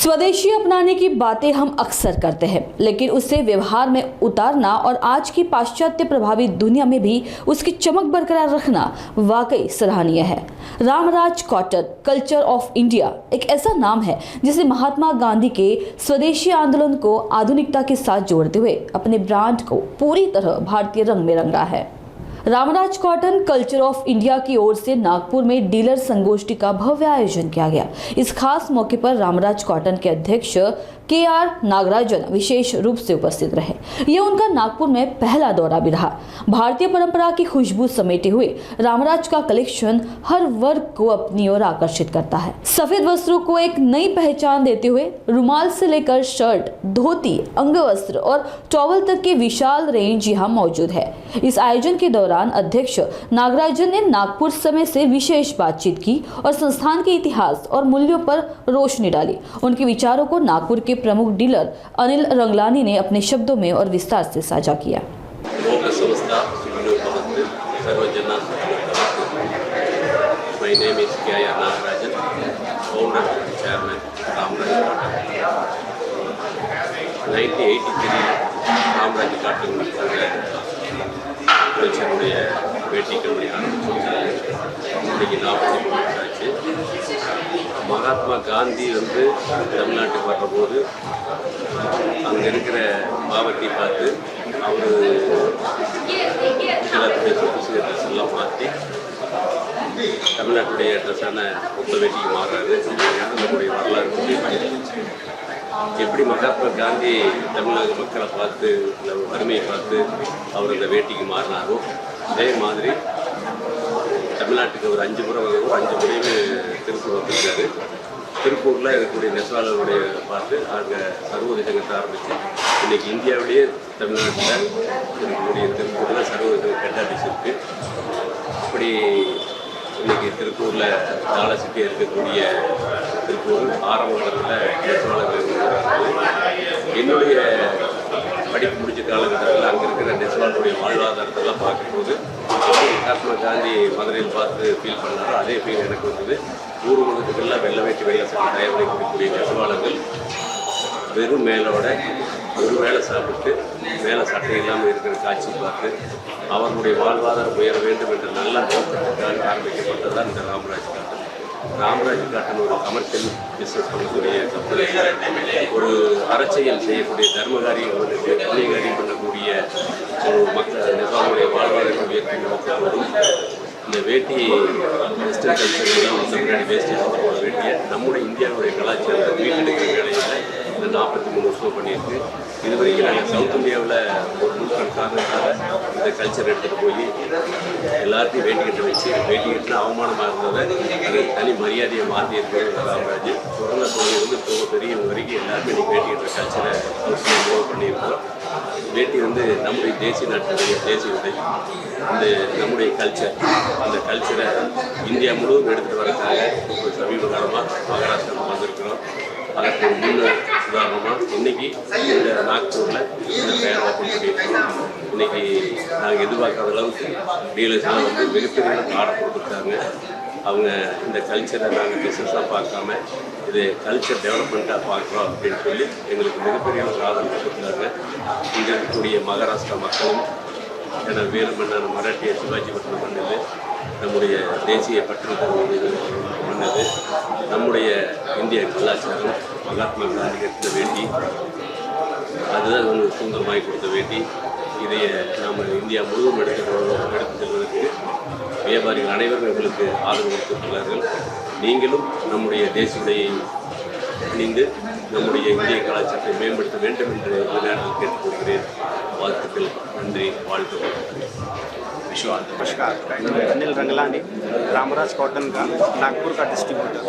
स्वदेशी अपनाने की बातें हम अक्सर करते हैं, लेकिन उसे व्यवहार में उतारना और आज की पाश्चात्य प्रभावित दुनिया में भी उसकी चमक बरकरार रखना वाकई सराहनीय है। Ramraj cotton culture of India एक ऐसा नाम है जिसे महात्मा गांधी के स्वदेशी आंदोलन को आधुनिकता के साथ जोड़ते हुए अपने ब्रांड को पूरी तरह भारतीय रंग में रंगा है। Ramraj cotton culture of India की ओर से नागपुर में डीलर संगोष्ठी का भव्य आयोजन किया गया। इस खास मौके पर रामराज कॉटन के अध्यक्ष KR नागराजन विशेष रूप से उपस्थित रहे। यह उनका नागपुर में पहला दौरा भी रहा। भारतीय परंपरा की खुशबू समेटे हुए रामराज का कलेक्शन हर वर्ग को अपनी ओर आकर्षित करता है। सफेद वस्त्रों को एक नई पहचान देते हुए रुमाल से लेकर शर्ट, धोती, अंगवस्त्र और टॉवल तक की विशाल रेंज यहाँ मौजूद है। इस आयोजन के दौरान अध्यक्ष नागराजन ने नागपुर समय से विशेष बातचीत की और संस्थान के इतिहास और मूल्यों पर रोशनी डाली। उनके विचारों को नागपुर के प्रमुख डीलर अनिल रंगलानी ने अपने शब्दों में और विस्तार से साझा किया। My name is KR Nagarajan, founder and chairman Ramraj Cotton. 1983 Ramraj Cotton கல்ச்சருடைய வேட்டி கம்பெனி ஆரம்பிச்சோம். இன்றைக்கி 40 ஆச்சு. மகாத்மா காந்தி தமிழ்நாட்டுக்கு வர்றபோது அங்கே இருக்கிற பாவத்தை பார்த்து அவர் ட்ரெஸ் எல்லாம் மாற்றி தமிழ்நாட்டுடைய ட்ரெஸ்ஸான புத்த வேட்டிக்கு மாறுறாரு. நம்மளுடைய வரலாறு எப்படி மகாத்மா காந்தி தமிழ்நாடு மக்களை பார்த்து வறுமையை பார்த்து அவர் அந்த வேட்டிக்கு மாறினாரோ அதே மாதிரி தமிழ்நாட்டுக்கு ஒரு 5 முறை வரும். 5 முறையுமே திருப்பூர் வந்திருக்காரு. திருப்பூரில் இருக்கக்கூடிய நெசவாளர்களுடைய பார்த்து அங்கே சர்வதேச சங்கத்தை ஆரம்பித்து இன்றைக்கி இந்தியாவிலேயே தமிழ்நாட்டில் இருக்கக்கூடிய திருப்பூரில் சர்வதேச ஹெட் ஆஃபீஸ் இருக்குது. அப்படி இன்றைக்கி திருப்பூரில் தாளசிட்டியாக இருக்கக்கூடிய திருப்பூர் ஆரம்ப காலத்தில் நெசவாளர்கள் என்னுடைய படிப்பு முடிச்ச காலகட்டத்தில் அங்கே இருக்கிற நெசவாளருடைய வாழ்வாதாரத்தெல்லாம் பார்க்கும்போது மகாத்மா காந்தி மதுரையில் பார்த்து ஃபீல் பண்ணாரோ அதே ஃபீல் எனக்கு வந்தது. ஊர் உலகத்துக்கெல்லாம் வெள்ளை வேட்டி வெள்ளை சட்டை தயார் பண்ணிக்கூடிய நெசவாளர்கள் வெறும் மேலோட ஒரு வேளை சாப்பிட்டு மேலே சட்டை இல்லாமல் இருக்கிற காட்சி பார்த்து அவர்களுடைய வாழ்வாதாரம் உயர வேண்டும் என்ற நல்ல நோக்கத்துக்காக ஆரம்பிக்கப்பட்டது தான் இந்த ராமராஜ் காட்டன். ராமராஜ் காட்டன் ஒரு கமர்ஷியல் பிஸ்னஸ் பண்ணக்கூடிய கம்பெனி, ஒரு அரசியல் செய்யக்கூடிய தர்மகாரியம் புண்ணியகாரியம் பண்ணக்கூடிய ஒரு மக்கள் நெசவாளுடைய வாழ்வாதாரம் உயர்த்தி நோக்கத்தோடும் இந்த வேட்டி வெஸ்டர்ன் கல்ச்சர் தமிழ்நாடு வேஸ்டேஜ் வேட்டியை நம்முடைய இந்தியாவுடைய கலாச்சாரத்தை மீட்டெடுக்கிற வேலையில் இந்த 43 வருஷம் பண்ணியிருக்கு. இது வரைக்கும் நாங்கள் சவுத் இந்தியாவில் ஒரு நூற்றாண்டு காரணத்தால் இந்த கல்ச்சர் எடுத்துகிட்டு போய் எல்லாத்தையும் வேட்டிக்கிட்ட வச்சு வேட்டிக்கிட்டு அவமானமாக இருந்ததை அது தனி மரியாதையை மாற்றி இருக்கிறது ராமராஜ். சுரங்க தொழில் போக பெரிய வரைக்கும் எல்லாருமே இன்றைக்கி வேட்டிக்கிட்ட கல்ச்சரை மூவ் பண்ணியிருக்கோம். வேட்டி நம்முடைய தேசிய நாட்டுடைய தேசிய உடை, இந்த நம்முடைய கல்ச்சர், அந்த கல்ச்சரை இந்தியா முழுவதும் எடுத்துகிட்டு வரக்காக இப்போ சமீப காலமாக மகாராஷ்டிரா வந்திருக்கிறோம். அதற்கு ஒரு முன் உதாரணமாக இன்றைக்கி இந்த நாக்பூரில் இந்த பெயர் ஓப்பன் பண்ணியிருக்கோம். இன்றைக்கி நாங்கள் எதிர்பார்க்காத அளவுக்கு டீலர்ஸ்லாம் மிகப்பெரிய ஆர்டர் கொடுத்துருக்காங்க. அவங்க இந்த கல்ச்சரை நாங்கள் பிஸ்னஸாக பார்க்காம இது கல்ச்சர் டெவலப்மெண்ட்டாக பார்க்குறோம் அப்படின்னு சொல்லி எங்களுக்கு மிகப்பெரிய ஒரு ஆதரவு கொடுத்தாங்க. இங்கே இருக்கக்கூடிய மகாராஷ்டிரா மக்களும் ஏன்னா வேலுமன்னான மராட்டிய சிவாஜி பட்டினம் பண்ணது, நம்முடைய தேசிய பற்று பண்ணது, நம்முடைய இந்திய கலாச்சாரம் மகாத்மா காந்தி கட்டின வேட்டி, அதுதான் சுந்தரமாகி கொடுத்த வேட்டி. இதைய நாம் இந்தியா முழுவதும் எடுத்து செல்வதற்கு வியாபாரிகள் அனைவரும் எங்களுக்கு ஆதரவு கொடுத்துள்ளார்கள். நீங்களும் நம்முடைய தேசிய உடையை அணிந்து நம்முடைய இந்திய கலாச்சாரத்தை மேம்படுத்த வேண்டும் என்று நேரத்தில் கேட்டுக்கொள்கிறேன். வாழ்த்துக்கள். நன்றி. வாழ்த்துக்கள். विश्वास। नमस्कार, मैं अनिल रंगलानी, रामराज कॉटन का नागपुर का distributor.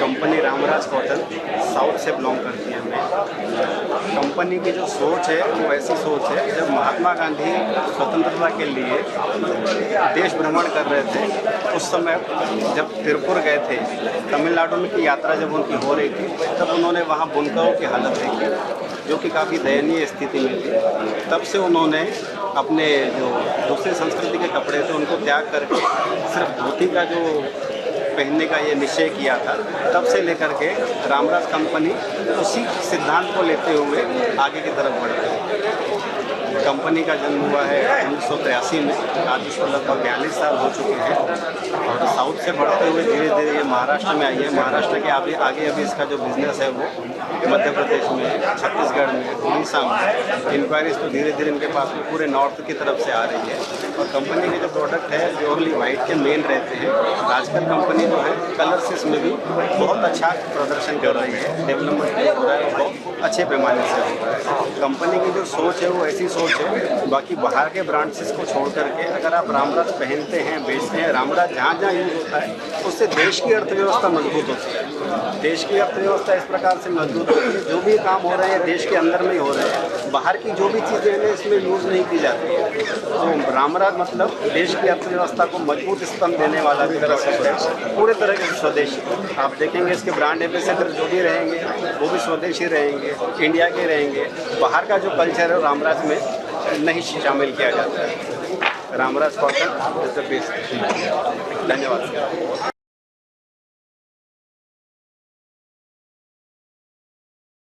Company Ramraj cotton south से बिलोंग करती है। हमें कंपनी की जो सोच है वो ऐसी सोच है, जब महात्मा गांधी स्वतंत्रता के लिए देश भ्रमण कर रहे थे उस समय जब तिरुपुर गए थे, तमिलनाडु में की यात्रा जब उनकी हो रही थी, तब उन्होंने वहाँ बुनकरों की हालत देखी जो कि काफ़ी दयनीय स्थिति में थी। तब से उन्होंने अपने जो दूसरी संस्कृति के कपड़े थे उनको त्याग करके सिर्फ धोती का जो पहनने का ये निश्चय किया था, तब से लेकर के रामराज कंपनी उसी सिद्धांत को लेते हुए आगे की तरफ बढ़ रही है। कंपनी का जन्म हुआ है 1983 में, आज इसको लगभग 42 साल हो चुके हैं और साउथ से बढ़ते हुए धीरे धीरे ये महाराष्ट्र में आई है। महाराष्ट्र के आगे अभी इसका जो बिजनेस है वो मध्य प्रदेश में, छत्तीसगढ़ में, उड़ीसा में, इंक्वायरीज तो धीरे धीरे इनके पास में पूरे नॉर्थ की तरफ से आ रही है। और कंपनी के जो प्रोडक्ट है प्योरली वाइट के मेन रहते हैं। आजकल कंपनी जो है कलर्स में भी बहुत अच्छा प्रदर्शन कर रही है, डेवलपमेंट हो रहा है, बहुत अच्छे पैमाने से हो रहा है। कंपनी की जो सोच है वो ऐसी सोच है, बाकी बाहर के ब्रांड्स को छोड़ करके अगर आप रामराज पहनते हैं, बेचते हैं, रामराज जहाँ जहाँ यूज होता है उससे देश की अर्थव्यवस्था मजबूत होती है। देश की अर्थव्यवस्था इस प्रकार से मजबूत होती है, जो भी काम हो रहे हैं देश के अंदर में ही हो रहे हैं, बाहर की जो भी चीज़ें हैं इसमें यूज़ नहीं की जाती है। तो रामराज मतलब देश की अर्थव्यवस्था को मजबूत स्तंभ देने वाला भी तरह से पूरे तरह के स्वदेशी। आप देखेंगे इसके ब्रांड एम्बेसडर जो भी रहेंगे वो भी स्वदेशी रहेंगे, इंडिया के रहेंगे। बाहर का जो कल्चर है रामराज में नहीं शामिल किया जाता है। Ramraj cotton is the best. धन्यवाद।